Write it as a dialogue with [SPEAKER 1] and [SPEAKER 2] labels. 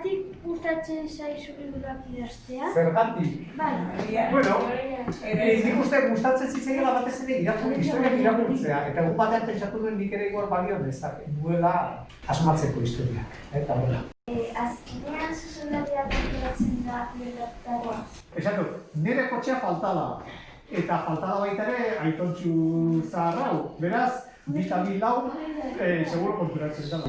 [SPEAKER 1] Zergatik gustatzen zaizu liburuak idaztea?
[SPEAKER 2] Zergatik?
[SPEAKER 1] Bai.
[SPEAKER 2] Bueno, nik uste gustatzen zitzaiela batez ere historiak irakurtzea, eta egun batean pentsatu duen nik ere igual balio dezake, duela asmatzeko historiak, eta hola.
[SPEAKER 1] Azkenean zuzendariak antolatzen da leratagoa.
[SPEAKER 2] Esatu, nire kotxea faltala, eta faltala baita ere Aitontxu zahar hau, beraz, bitabil lau, seguro konturatzen dela.